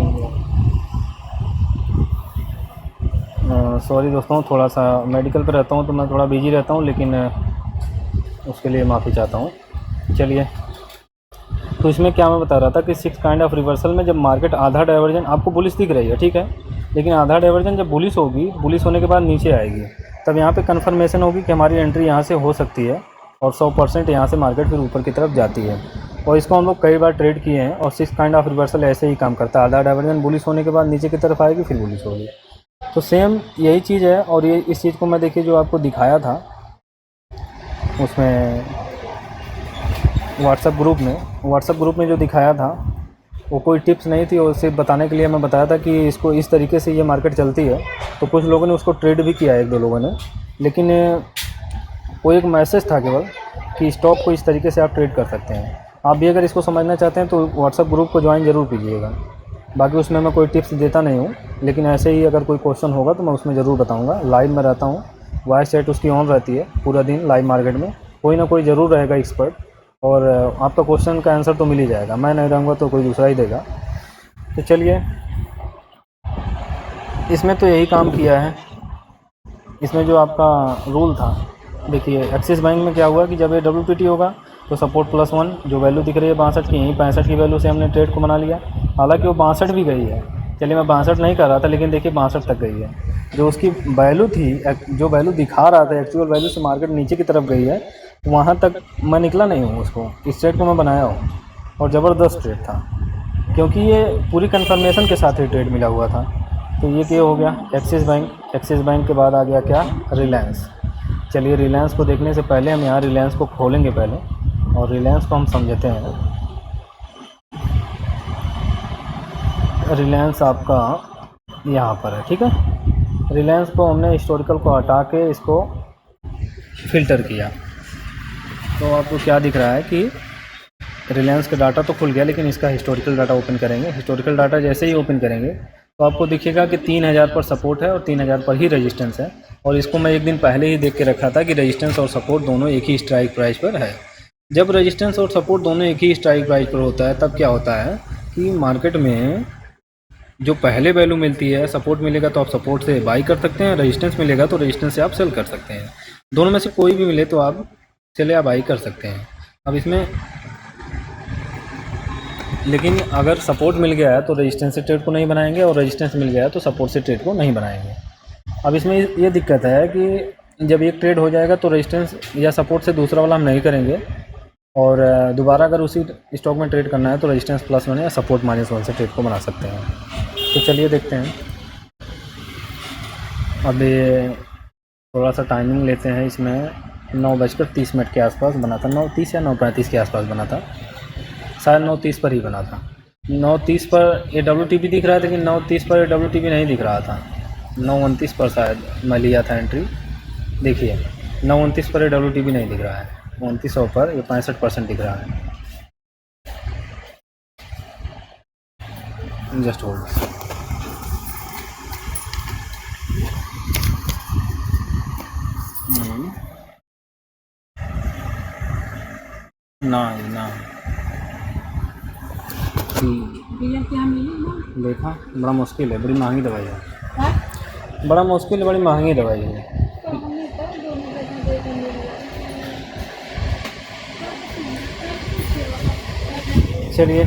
सॉरी दोस्तों, थोड़ा सा मेडिकल पे रहता हूँ तो मैं थोड़ा बिजी रहता हूँ, लेकिन उसके लिए माफ़ी चाहता हूँ। चलिए, तो इसमें क्या मैं बता रहा था कि 6 काइंड ऑफ रिवर्सल में जब मार्केट आधा डाइवर्जन आपको बुलिश दिख रही है, ठीक है, लेकिन आधा डाइवर्जन जब बुलिश होगी, बुलिश होने के बाद नीचे आएगी, तब यहाँ पे कन्फर्मेशन होगी कि हमारी एंट्री यहाँ से हो सकती है, और 100% यहाँ से मार्केट फिर ऊपर की तरफ जाती है। और इसको हम लोग कई बार ट्रेड किए हैं, और 6 काइंड ऑफ रिवर्सल ऐसे ही काम करता है। आधा डाइवर्जन बुलिश होने के बाद नीचे की तरफ आएगी, फिर बुलिश होगी। तो सेम यही चीज़ है। और ये इस चीज़ को मैं देखिए जो आपको दिखाया था उसमें व्हाट्सएप ग्रुप में जो दिखाया था वो कोई टिप्स नहीं थी, और सिर्फ बताने के लिए मैं बताया था कि इसको इस तरीके से ये मार्केट चलती है। तो कुछ लोगों ने उसको ट्रेड भी किया है, 1-2 लोगों ने, लेकिन वो एक मैसेज था केवल कि स्टॉक को इस तरीके से आप ट्रेड कर सकते हैं। आप भी अगर इसको समझना चाहते हैं तो व्हाट्सएप ग्रुप को ज्वाइन ज़रूर कीजिएगा। बाकी उसमें मैं कोई टिप्स देता नहीं हूँ, लेकिन ऐसे ही अगर कोई क्वेश्चन होगा तो मैं उसमें ज़रूर बताऊँगा। लाइव में रहता हूँ, वॉइस चैट उसकी ऑन रहती है पूरा दिन लाइव मार्केट में, कोई ना कोई ज़रूर रहेगा एक्सपर्ट, और आपका क्वेश्चन का आंसर तो मिल ही जाएगा। मैं नहीं रहूँगा तो कोई दूसरा ही देगा। तो चलिए, इसमें तो यही काम किया है। इसमें जो आपका रूल था, देखिए एक्सिस बैंक में क्या हुआ कि जब ये WTT होगा तो सपोर्ट +1 जो वैल्यू दिख रही है 62 की, यहीं 65 की वैल्यू से हमने ट्रेड को बना लिया। हालांकि वो 62 भी गई है, चलिए मैं 62 नहीं कर रहा था, लेकिन देखिए 62 तक गई है। जो उसकी वैल्यू थी, जो वैल्यू दिखा रहा था एक्चुअल वैल्यू से मार्केट नीचे की तरफ गई है, वहाँ तक मैं निकला नहीं हूँ। उसको इस ट्रेड को मैं बनाया हूँ, और ज़बरदस्त ट्रेड था, क्योंकि ये पूरी कन्फर्मेशन के साथ ही ट्रेड मिला हुआ था। तो ये क्या हो गया, एक्सिस बैंक। एक्सिस बैंक के बाद आ गया क्या, रिलायंस। चलिए रिलायंस को देखने से पहले हम यहाँ रिलायंस को खोलेंगे पहले, और रिलायंस को हम समझते हैं। रिलायंस आपका यहाँ पर है, ठीक है। रिलायंस को हमने हिस्टोरिकल को हटा के इसको फ़िल्टर किया, तो आपको क्या दिख रहा है कि रिलायंस का डाटा तो खुल गया, लेकिन इसका हिस्टोरिकल डाटा ओपन करेंगे। हिस्टोरिकल डाटा जैसे ही ओपन करेंगे तो आपको दिखेगा कि 3000 पर सपोर्ट है और 3000 पर ही रेजिस्टेंस है। और इसको मैं एक दिन पहले ही देख के रखा था कि रेजिस्टेंस और सपोर्ट दोनों एक ही स्ट्राइक प्राइस पर है। जब रेजिस्टेंस और सपोर्ट दोनों एक ही स्ट्राइक प्राइस पर होता है, तब क्या होता है कि मार्केट में जो पहले वैल्यू मिलती है, सपोर्ट मिलेगा तो आप सपोर्ट से बाई कर सकते हैं, रेजिस्टेंस मिलेगा तो रेजिस्टेंस से आप सेल कर सकते हैं। दोनों में से कोई भी मिले तो आप सेल या बाई कर सकते हैं। अब इसमें लेकिन अगर सपोर्ट मिल गया है तो रेजिस्टेंस से ट्रेड को नहीं बनाएंगे, और रेजिस्टेंस मिल गया है तो सपोर्ट से ट्रेड को नहीं बनाएंगे। अब इसमें ये दिक्कत है कि जब एक ट्रेड हो जाएगा तो रेजिस्टेंस या सपोर्ट से दूसरा वाला हम नहीं करेंगे, और दोबारा अगर उसी स्टॉक में ट्रेड करना है तो रेजिस्टेंस +1 या सपोर्ट -1 से ट्रेड को बना सकते हैं। तो चलिए देखते हैं। अब ये थोड़ा सा टाइमिंग लेते हैं। इसमें 9:30 के आसपास बना था, 9:30 या 9:35 के आसपास बना था, शायद 9:30 पर ही बना था। 9:30 पर ये WTP दिख रहा था, लेकिन 9:30 पर WTP नहीं दिख रहा था। 9:29 पर शायद मैं लिया था एंट्री। देखिए 9:29 पर WTP नहीं दिख रहा है, 2900 पर ये 65% दिख रहा है। Just hold. ना भैया क्या मिली देखा, बड़ा मुश्किल है, बड़ी महंगी दवाई है, बड़ा मुश्किल, बड़ी महंगी दवाई है। तो हमने कर दोनों जगह दे देंगे। चलिए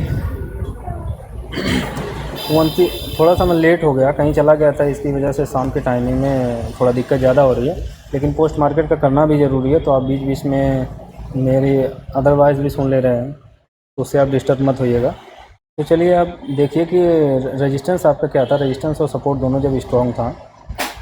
थोड़ा सा मैं लेट हो गया, कहीं चला गया था, इसकी वजह से शाम के टाइमिंग में थोड़ा दिक्कत ज़्यादा हो रही है, लेकिन पोस्ट मार्केट का करना भी ज़रूरी है। तो आप बीच बीच में मेरी अदरवाइज़ भी सुन ले रहे हैं, तो उससे आप डिस्टर्ब मत होइएगा। तो चलिए आप देखिए कि रेजिस्टेंस आपका क्या था। रेजिस्टेंस और सपोर्ट दोनों जब स्ट्रॉन्ग था,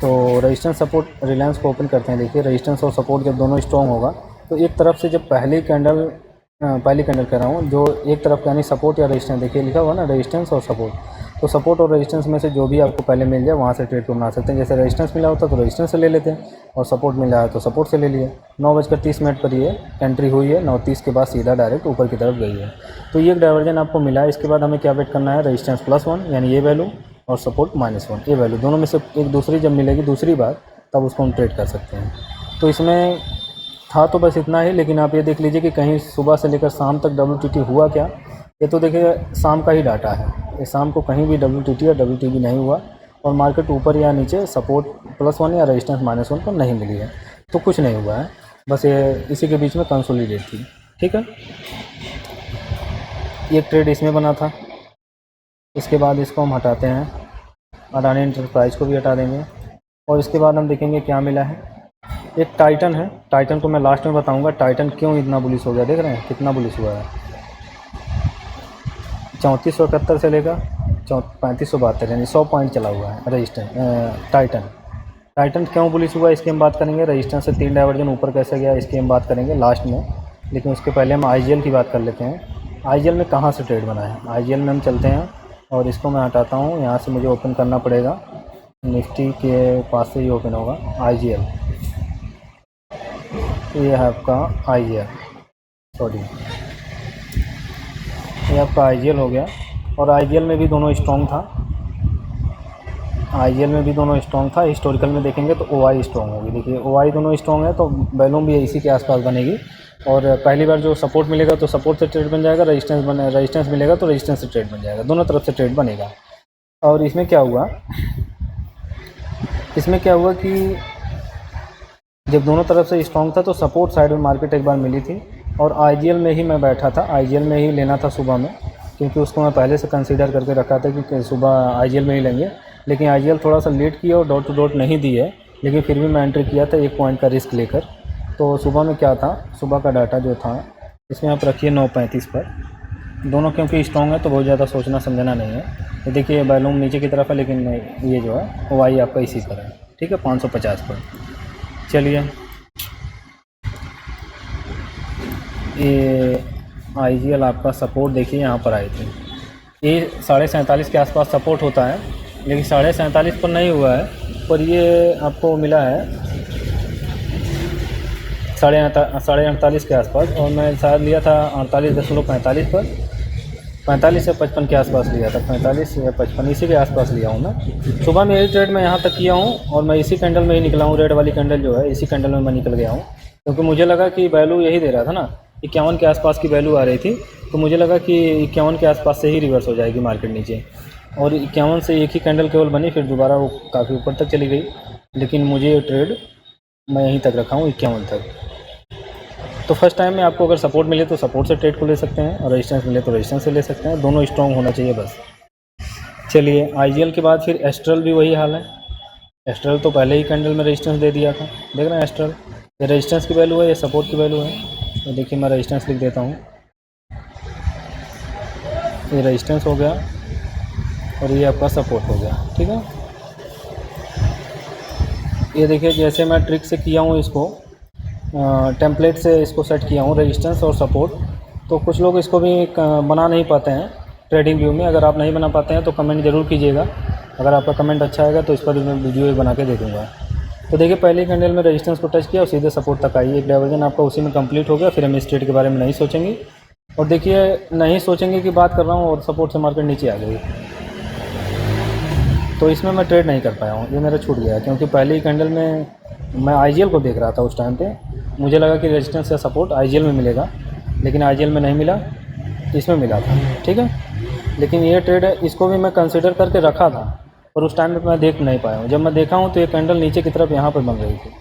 तो रेजिस्टेंस सपोर्ट रिलायंस को ओपन करते हैं। देखिए रेजिस्टेंस और सपोर्ट जब दोनों स्ट्रॉन्ग होगा तो एक तरफ से जब पहली कैंडल कर रहा हूँ, जो एक तरफ यानी सपोर्ट या रेजिस्टेंस, देखिए लिखा हुआ ना रेजिस्टेंस और सपोर्ट, तो सपोर्ट और रेजिस्टेंस में से जो भी आपको पहले मिल जाए वहाँ से ट्रेड को बना सकते हैं। जैसे रेजिस्टेंस मिला होता तो रेजिस्टेंस से ले लेते हैं, और सपोर्ट मिला है तो सपोर्ट से ले लिए। 9:30 पर ये एंट्री हुई है, 9:30 के बाद सीधा डायरेक्ट ऊपर की तरफ गई है। तो ये एक डाइवर्जन आपको मिला है। इसके बाद हमें क्या वेट करना है, रेजिस्टेंस +1 यानी ये वैल्यू, और सपोर्ट -1 ये वैल्यू, दोनों में से एक दूसरी जब मिलेगी दूसरी बार, तब उसको हम ट्रेड कर सकते हैं। तो इसमें था तो बस इतना ही, लेकिन आप ये देख लीजिए कि कहीं सुबह से लेकर शाम तक WTT हुआ क्या। ये तो देखिए शाम का ही डाटा है, ये शाम को कहीं भी WTT या WTP नहीं हुआ, और मार्केट ऊपर या नीचे सपोर्ट +1 या रेजिस्टेंस -1 पर नहीं मिली है, तो कुछ नहीं हुआ है, बस ये इसी के बीच में कंसोलिडेट थी। ठीक है, ये ट्रेड इसमें बना था। इसके बाद इसको हम हटाते हैं, अडानी एंटरप्राइज को भी हटा देंगे, और इसके बाद हम देखेंगे क्या मिला है। एक टाइटन है, टाइटन को मैं लास्ट में बताऊंगा टाइटन क्यों इतना बुलिश हो गया। देख रहे हैं कितना बुलिश हुआ है, 3471 से लेकर 3572 यानी 100 पॉइंट चला हुआ है रेजिस्टेंस। टाइटन क्यों बुलिश हुआ इसकी हम बात करेंगे। रेजिस्टेंस से 3 डाइवर्जन ऊपर कैसे गया इसकी हम बात करेंगे लास्ट में, लेकिन उसके पहले हम IGL की बात कर लेते हैं। आईजीएल में कहाँ से ट्रेड बना है, आईजीएल में हम चलते हैं और इसको मैं हटाता हूँ। यहाँ से मुझे ओपन करना पड़ेगा, निफ्टी के पास से ही ओपन होगा आईजीएल। ये है आपका आईजीएल, सॉरी ये आपका आईजीएल हो गया। और आईजीएल में भी दोनों स्ट्रॉन्ग था, आईजीएल में भी दोनों स्ट्रॉन्ग था। हिस्टोरिकल में देखेंगे तो ओआई स्ट्रॉन्ग होगी। देखिए ओआई दोनों स्ट्रॉन्ग है तो वैल्यूम भी इसी के आसपास बनेगी। और पहली बार जो सपोर्ट मिलेगा तो सपोर्ट से ट्रेड बन जाएगा, रेजिस्टेंस मिलेगा तो रेजिस्टेंस से ट्रेड बन जाएगा, दोनों तरफ से ट्रेड बनेगा। और इसमें क्या हुआ, कि जब दोनों तरफ से स्ट्रॉन्ग था तो सपोर्ट साइड में मार्केट एक बार मिली थी और आईजीएल में ही मैं बैठा था, आईजीएल में ही लेना था सुबह में, क्योंकि उसको मैं पहले से कंसीडर करके रखा था कि सुबह आईजीएल में ही लेंगे। लेकिन आईजीएल थोड़ा सा लेट किया और डॉट टू डॉट नहीं दी है, लेकिन फिर भी मैं एंट्री किया था 1 पॉइंट का रिस्क लेकर। तो सुबह में क्या था, सुबह का डाटा जो था इसमें आप रखिए 9:35 पर, दोनों क्योंकि स्ट्रॉन्ग है तो बहुत ज़्यादा सोचना समझना नहीं है। तो देखिए वैल्यूम नीचे की तरफ है, लेकिन ये जो है ओआई आपका इसी पर है, ठीक है 550 पर। चलिए ये आईजीएल आपका सपोर्ट देखिए यहाँ पर आए थे, ये 47.5 के आसपास सपोर्ट होता है, लेकिन 47.5 पर नहीं हुआ है, पर ये आपको मिला है 48.5 के आसपास। और मैं शायद लिया था 48.45 पर, 45 या 55 के आसपास लिया था, 45 या 55 इसी के आसपास लिया हूँ मैं। सुबह में यही ट्रेड मैं यहाँ तक किया हूँ और मैं इसी कैंडल में ही निकला हूँ, रेड वाली कैंडल जो है इसी कैंडल में मैं निकल गया हूँ, क्योंकि मुझे लगा कि वैल्यू यही दे रहा था ना, 51 के आसपास की वैल्यू आ रही थी, तो मुझे लगा कि 51 के आसपास से ही रिवर्स हो जाएगी मार्केट नीचे। और 51 से एक ही कैंडल केवल बनी, फिर दोबारा वो काफ़ी ऊपर तक चली गई, लेकिन मुझे ये ट्रेड मैं यहीं तक रखा हूँ 51 तक। तो फर्स्ट टाइम में आपको अगर सपोर्ट मिले तो सपोर्ट से ट्रेड को ले सकते हैं और रेजिस्टेंस मिले तो रेजिस्टेंस से ले सकते हैं, दोनों स्ट्रॉन्ग होना चाहिए बस। चलिए आईजीएल के बाद फिर एस्ट्रल भी वही हाल है। एस्ट्रल तो पहले ही कैंडल में रेजिस्टेंस दे दिया था, देख रहे हैं एस्ट्रल, ये रेजिस्टेंस की वैल्यू है, ये सपोर्ट की वैल्यू है। तो देखिए मैं रेजिस्टेंस लिख देता हूँ, ये रेजिस्टेंस हो गया और ये आपका सपोर्ट हो गया, ठीक है। ये देखिए जैसे मैं ट्रिक से किया हूँ इसको, टेम्पलेट से इसको सेट किया हूँ रेजिस्टेंस और सपोर्ट। तो कुछ लोग इसको भी बना नहीं पाते हैं ट्रेडिंग व्यू में। अगर आप नहीं बना पाते हैं तो कमेंट ज़रूर कीजिएगा, अगर आपका कमेंट अच्छा आएगा तो इस पर मैं वीडियो बना के दे दूँगा। तो देखिए पहले कैंडल में रेजिस्टेंस को टच किया और सीधे सपोर्ट तक आई, एक डाइवर्जन आपका उसी में कंप्लीट हो गया। फिर हम इस ट्रेड के बारे में नहीं सोचेंगे, और देखिए नहीं सोचेंगे कि बात कर रहा हूँ और सपोर्ट से मार्केट नीचे आ गई, तो इसमें मैं ट्रेड नहीं कर पाया हूँ, ये मेरा छूट गया, क्योंकि पहले ही कैंडल में मैं आईजीएल को देख रहा था। उस टाइम पे मुझे लगा कि रेजिस्टेंस या सपोर्ट आईजीएल में मिलेगा, लेकिन आईजीएल में नहीं मिला, इसमें मिला था, ठीक है। लेकिन ये ट्रेड इसको भी मैं कंसिडर करके रखा था, पर उस टाइम पे मैं देख नहीं पाया हूँ। जब मैं देखा हूँ तो ये कैंडल नीचे की तरफ यहाँ पर बन रही थी,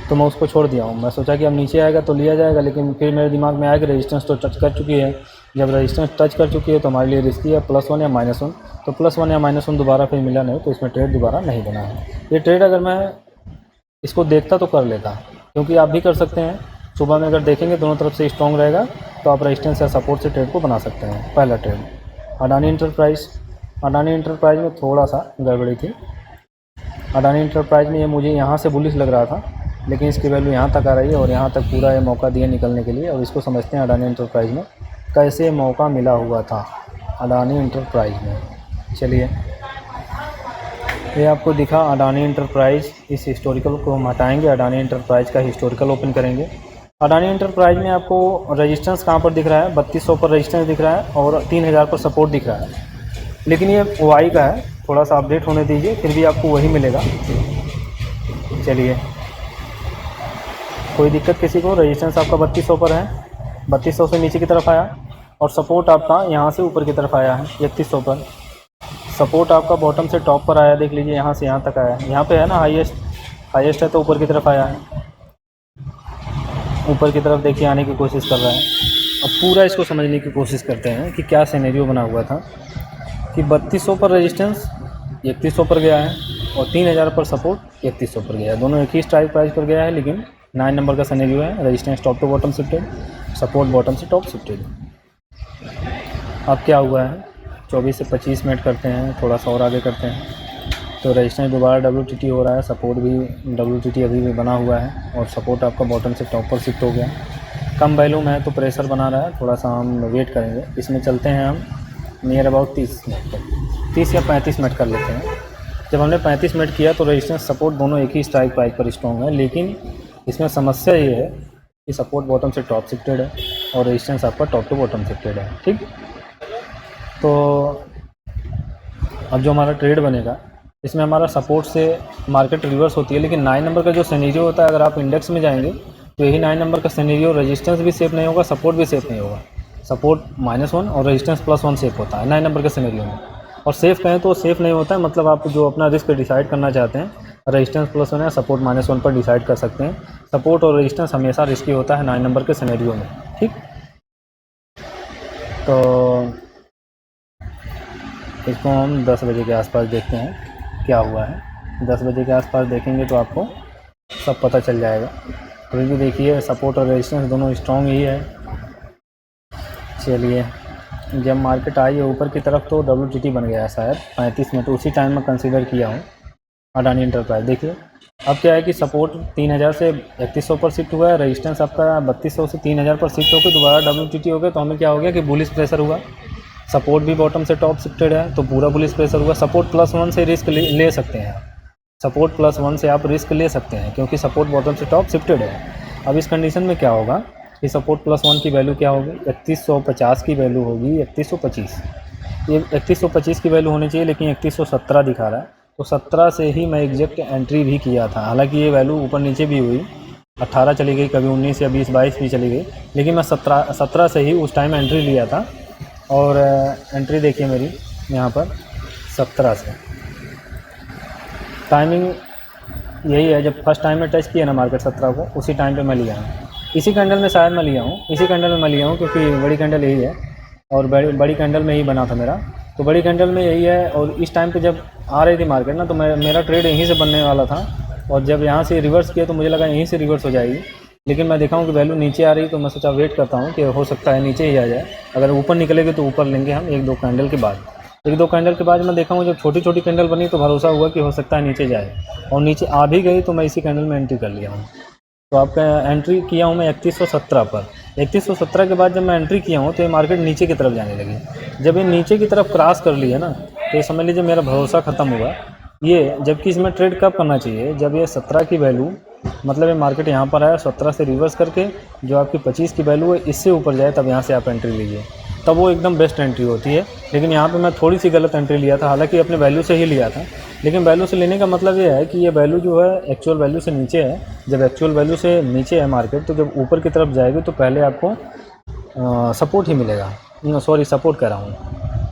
तो मैं उसको छोड़ दिया हूँ। मैं सोचा कि अब नीचे आएगा तो लिया जाएगा, लेकिन फिर मेरे दिमाग में आया कि रेजिस्टेंस तो टच कर चुकी है। जब रेजिस्टेंस टच कर चुकी है तो हमारे लिए रिस्की है, +1 या -1। तो +1 या -1 दोबारा फिर मिला नहीं, तो इसमें ट्रेड दोबारा नहीं बना है। ये ट्रेड अगर मैं इसको देखता तो कर लेता, क्योंकि आप भी कर सकते हैं। सुबह में अगर देखेंगे दोनों तरफ से स्ट्रॉन्ग रहेगा तो आप रेजिस्टेंस या सपोर्ट से ट्रेड को बना सकते हैं। पहला ट्रेड अडानी इंटरप्राइज में थोड़ा सा गड़बड़ी थी। अडानी इंटरप्राइज में ये मुझे यहाँ से बुलिश लग रहा था, लेकिन इसकी वैल्यू यहाँ तक आ रही है और यहाँ तक पूरा ये मौका दिया निकलने के लिए। और इसको समझते हैं अडानी इंटरप्राइज में कैसे मौका मिला हुआ था अडानी इंटरप्राइज में। चलिए ये आपको दिखा अडानी इंटरप्राइज, इस हिस्टोरिकल को हम हटाएंगे, अडानी इंटरप्राइज का हिस्टोरिकल ओपन करेंगे। अडानी इंटरप्राइज में आपको रेजिस्टेंस कहाँ पर दिख रहा है, 3200 पर रेजिस्टेंस दिख रहा है और 3000 पर सपोर्ट दिख रहा है, लेकिन ये वाई का है, थोड़ा सा अपडेट होने दीजिए, फिर भी आपको वही मिलेगा। चलिए कोई दिक्कत किसी को, रेजिस्टेंस आपका 3200 पर है, 3200 से नीचे की तरफ आया और सपोर्ट आपका यहाँ से ऊपर की तरफ आया है 3100 पर। सपोर्ट आपका बॉटम से टॉप पर आया, देख लीजिए यहाँ से यहाँ तक आया है, यहाँ पे है ना हाईएस्ट है, तो ऊपर की तरफ आया है, ऊपर की तरफ देखिए आने की कोशिश कर रहा है। अब पूरा इसको समझने की कोशिश करते हैं कि क्या सिनेरियो बना हुआ था कि 3200 पर रेजिस्टेंस 3100 पर गया है और 3000 पर सपोर्ट 3100 पर गया है, दोनों एक ही स्ट्राइक प्राइस पर गया है, लेकिन 9 नंबर का सिनेरियो है, resistance top to bottom shifted, support bottom से टॉप शिफ्टेड। अब क्या हुआ है, 24 से 25 मिनट करते हैं, थोड़ा सा और आगे करते हैं, तो रेजिस्टेंस दोबारा WTT हो रहा है, सपोर्ट भी WTT अभी भी बना हुआ है और सपोर्ट आपका बॉटम से टॉप पर शिफ्ट हो गया। कम वैल्यू में है तो प्रेशर बना रहा है, थोड़ा सा हम वेट करेंगे। इसमें चलते हैं हम नियर अबाउट 30 मिनट तक, 30 या 35 मिनट कर लेते हैं। जब हमने 35 मिनट किया तो रेजिस्टेंस सपोर्ट दोनों एक ही स्ट्राइक प्राइस पर स्ट्रॉन्ग है, लेकिन इसमें समस्या ये है कि सपोर्ट बॉटम से टॉप शिफ्टेड है और रेजिस्टेंस आपका टॉप टू बॉटम शिफ्टेड है। ठीक, तो अब जो हमारा ट्रेड बनेगा इसमें हमारा सपोर्ट से मार्केट रिवर्स होती है, लेकिन 9 नंबर का जो सिनेरियो होता है, अगर आप इंडेक्स में जाएंगे तो यही 9 नंबर का सिनेरियो, रेजिस्टेंस भी सेफ नहीं होगा, सपोर्ट भी सेफ नहीं होगा। सपोर्ट -1 और रेजिस्टेंस +1 सेफ होता है 9 नंबर के सिनेरियो में, और सेफ कहें तो सेफ नहीं होता है, मतलब आप जो अपना रिस्क डिसाइड करना चाहते हैं रेजिस्टेंस +1 या सपोर्ट -1 पर डिसाइड कर सकते हैं। सपोर्ट और रेजिस्टेंस हमेशा रिस्की होता है 9 नंबर के सिनेरियो में। ठीक, तो इसको हम 10 बजे के आसपास देखते हैं क्या हुआ है। 10 बजे के आसपास देखेंगे तो आपको सब पता चल जाएगा। फिर भी देखिए सपोर्ट और रेजिस्टेंस दोनों स्ट्रॉन्ग ही है। चलिए, जब मार्केट आई है ऊपर की तरफ तो WTT बन गया है शायद 35 मिनट, उसी टाइम में कंसीडर किया हूँ अडानी एंटरप्राइज। देखिए अब क्या है कि सपोर्ट 3000 से 3100 पर शिफ्ट हुआ है, रेजिस्टेंस आपका 3200 से 3000 पर शिफ्ट होकर दोबारा WTT हो गया, तो हमें क्या हो गया कि बुलिश प्रेशर हुआ। सपोर्ट भी बॉटम से टॉप शिफ्टेड है तो पूरा बुलिश प्रेशर हुआ। सपोर्ट +1 से रिस्क ले सकते हैं, सपोर्ट +1 से आप रिस्क ले सकते हैं क्योंकि सपोर्ट बॉटम से टॉप शिफ्टेड है। अब इस कंडीशन में क्या होगा कि सपोर्ट +1 की वैल्यू क्या होगी, 3150 की वैल्यू होगी, 3125। ये 3125 की वैल्यू होनी चाहिए, लेकिन 3117 दिखा रहा है, तो 17 से ही मैं एग्जैक्ट एंट्री भी किया था। हालांकि ये वैल्यू ऊपर नीचे भी हुई, 18 चली गई, कभी 19 या 20-22 भी चली गई, लेकिन मैं 17 से ही उस टाइम एंट्री लिया था। और एंट्री देखिए मेरी यहाँ पर 17 से। टाइमिंग यही है, जब फर्स्ट टाइम में टच किया ना मार्केट 17 को, उसी टाइम पे मैं लिया हूँ। इसी कैंडल में शायद मैं लिया हूँ, इसी कैंडल में मैं लिया हूँ क्योंकि बड़ी कैंडल यही है और बड़ी कैंडल में ही बना था मेरा, तो बड़ी कैंडल में यही है। और इस टाइम पे जब आ रही थी मार्केट ना, तो मेरा ट्रेड यहीं से बनने वाला था, और जब यहाँ से रिवर्स किया तो मुझे लगा यहीं से रिवर्स हो जाएगी, लेकिन मैं देखा हूँ कि वैल्यू नीचे आ रही, तो मैं सोचा वेट करता हूँ कि हो सकता है नीचे ही आ जाए। अगर ऊपर निकलेगी तो ऊपर लेंगे हम 1-2 कैंडल के बाद। 1-2 कैंडल के बाद मैं देखा हूँ जब छोटी छोटी कैंडल बनी तो भरोसा हुआ कि हो सकता है नीचे जाए, और नीचे आ भी गई तो मैं इसी कैंडल में एंट्री कर लिया हूँ। तो आपका एंट्री किया हूँ मैं 3117 पर। 3117 के बाद जब मैं एंट्री किया हूँ तो ये मार्केट नीचे की तरफ जाने लगी। जब ये नीचे की तरफ क्रॉस कर लिया ना, तो ये समझ लीजिए मेरा भरोसा ख़त्म हुआ ये। जबकि इसमें ट्रेड कब करना चाहिए, जब ये 17 की वैल्यू, मतलब ये मार्केट यहाँ पर आया 17 से रिवर्स करके जो आपकी 25 की वैल्यू है इससे ऊपर जाए, तब यहाँ से आप एंट्री लीजिए, तब वो एकदम बेस्ट एंट्री होती है। लेकिन यहाँ पे मैं थोड़ी सी गलत एंट्री लिया था, हालांकि अपने वैल्यू से ही लिया था, लेकिन वैल्यू से लेने का मतलब ये है कि ये वैल्यू जो है एक्चुअल वैल्यू से नीचे है। जब एक्चुअल वैल्यू से नीचे है मार्केट, तो जब ऊपर की तरफ जाएगी तो पहले आपको सपोर्ट ही मिलेगा, सॉरी सपोर्ट कह रहा हूँ,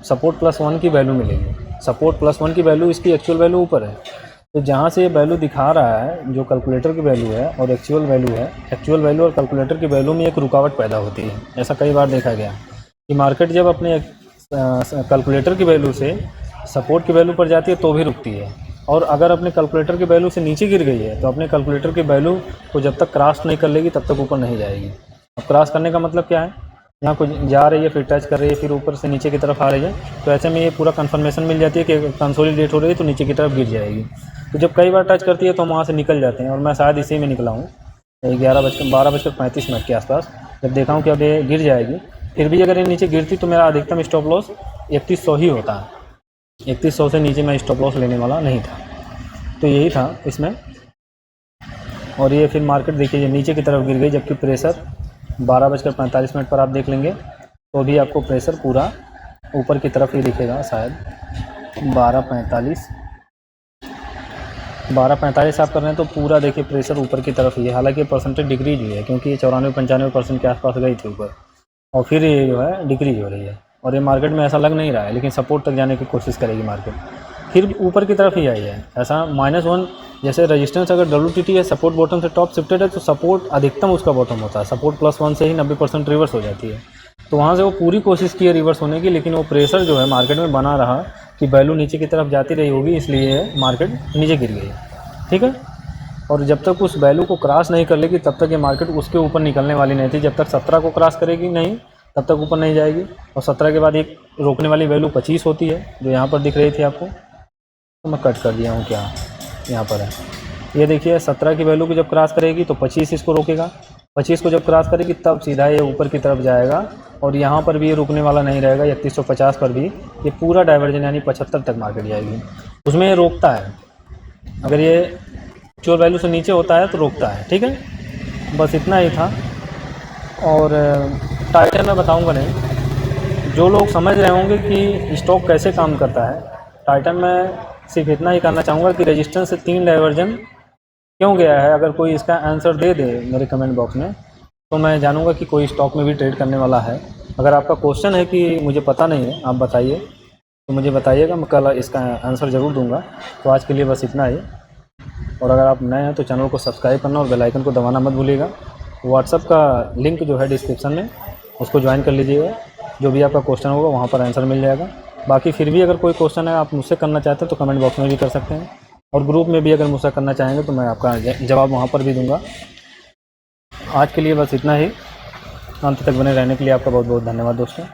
सपोर्ट +1 की वैल्यू मिलेगी। सपोर्ट +1 की वैल्यू, इसकी एक्चुअल वैल्यू ऊपर है। तो जहाँ से ये वैल्यू दिखा रहा है जो कैलकुलेटर की वैल्यू है और एक्चुअल वैल्यू है, एक्चुअल वैल्यू और कैलकुलेटर की वैल्यू में एक रुकावट पैदा होती है। ऐसा कई बार देखा गया कि मार्केट जब अपने कैलकुलेटर की वैल्यू से सपोर्ट की वैल्यू पर जाती है तो भी रुकती है, और अगर अपने कैलकुलेटर की वैल्यू से नीचे गिर गई है तो अपने कैलकुलेटर की वैल्यू को जब तक क्रॉस नहीं कर लेगी तब तक ऊपर नहीं जाएगी। अब क्रॉस करने का मतलब क्या है, यहाँ को जा रही है, फिर टच कर रही है, फिर ऊपर से नीचे की तरफ आ रही है, तो ऐसे में ये पूरा कंफर्मेशन मिल जाती है कि कंसोलिडेट हो रही है तो नीचे की तरफ गिर जाएगी। तो जब कई बार टच करती है तो हम वहाँ से निकल जाते हैं, और मैं शायद इसी में निकला हूँ 12:35 के आसपास, जब देखा हूँ कि अब ये गिर जाएगी। फिर भी अगर ये नीचे गिरती तो मेरा अधिकतम स्टॉप लॉस 3100 ही होता है। 3100 से नीचे मैं स्टॉप लॉस लेने वाला नहीं था, तो यही था इसमें। और ये फिर मार्केट देखिए नीचे की तरफ गिर गई, जबकि प्रेशर 12:45 पर आप देख लेंगे तो भी आपको प्रेशर पूरा ऊपर की तरफ ही दिखेगा। शायद 12:45 आप कर रहे हैं तो पूरा देखिए प्रेशर ऊपर की तरफ ही है। हालांकि परसेंटेज डिक्रीज हुई है क्योंकि ये 94-95% के आसपास गई थी ऊपर, और फिर ये जो है डिक्रीज हो रही है, और ये मार्केट में ऐसा लग नहीं रहा है, लेकिन सपोर्ट तक जाने की कोशिश करेगी मार्केट, फिर ऊपर की तरफ ही आई है। ऐसा -1 जैसे रेजिस्टेंस अगर WTT है, सपोर्ट बॉटम से टॉप शिफ्टेड है, तो सपोर्ट अधिकतम उसका बॉटम होता है। सपोर्ट +1 से ही 90% रिवर्स हो जाती है, तो वहाँ से वो पूरी कोशिश की है रिवर्स होने की, लेकिन वो प्रेशर जो है मार्केट में बना रहा कि वैल्यू नीचे की तरफ जाती रही होगी, इसलिए मार्केट नीचे गिर गई। ठीक है, और जब तक उस वैल्यू को क्रॉस नहीं कर लेगी तब तक ये मार्केट उसके ऊपर निकलने वाली नहीं थी। जब तक 17 को क्रॉस करेगी नहीं तब तक ऊपर नहीं जाएगी, और 17 के बाद एक रोकने वाली वैल्यू 25 होती है जो यहाँ पर दिख रही थी आपको, तो मैं कट कर दिया हूँ, क्या यहाँ पर है ये देखिए 17 की वैल्यू को जब क्रॉस करेगी तो 25 इसको रोकेगा, 25 को जब क्रॉस करेगी तब सीधा ये ऊपर की तरफ जाएगा और यहाँ पर भी ये रुकने वाला नहीं रहेगा। 3150 पर भी ये पूरा डाइवर्जन यानी 75 तक मार्केट जाएगी, उसमें ये रोकता है। अगर ये एक्चुअल वैल्यू से नीचे होता है तो रोकता है। ठीक है, बस इतना ही था। और टाइटन में बताऊंगा नहीं, जो लोग समझ रहे होंगे कि स्टॉक कैसे काम करता है, टाइटन में सिर्फ इतना ही करना चाहूँगा कि रेजिस्टेंस से 3 डाइवर्जन क्यों गया है। अगर कोई इसका आंसर दे दे मेरे कमेंट बॉक्स में तो मैं जानूंगा कि कोई स्टॉक में भी ट्रेड करने वाला है। अगर आपका क्वेश्चन है कि मुझे पता नहीं है, आप बताइए, तो मुझे बताइएगा, मैं कल इसका आंसर ज़रूर दूंगा। तो आज के लिए बस इतना ही। और अगर आप नए हैं तो चैनल को सब्सक्राइब करना और बेल आइकन को दबाना मत भूलिएगा। व्हाट्सअप का लिंक जो है डिस्क्रिप्शन में, उसको ज्वाइन कर लीजिएगा। जो भी आपका क्वेश्चन होगा वहाँ पर आंसर मिल जाएगा। बाकी फिर भी अगर कोई क्वेश्चन है आप मुझसे करना चाहते हैं तो कमेंट बॉक्स में भी कर सकते हैं, और ग्रुप में भी अगर मुझसे करना चाहेंगे तो मैं आपका जवाब वहाँ पर भी दूंगा। आज के लिए बस इतना ही। अंत तक बने रहने के लिए आपका बहुत बहुत धन्यवाद दोस्तों।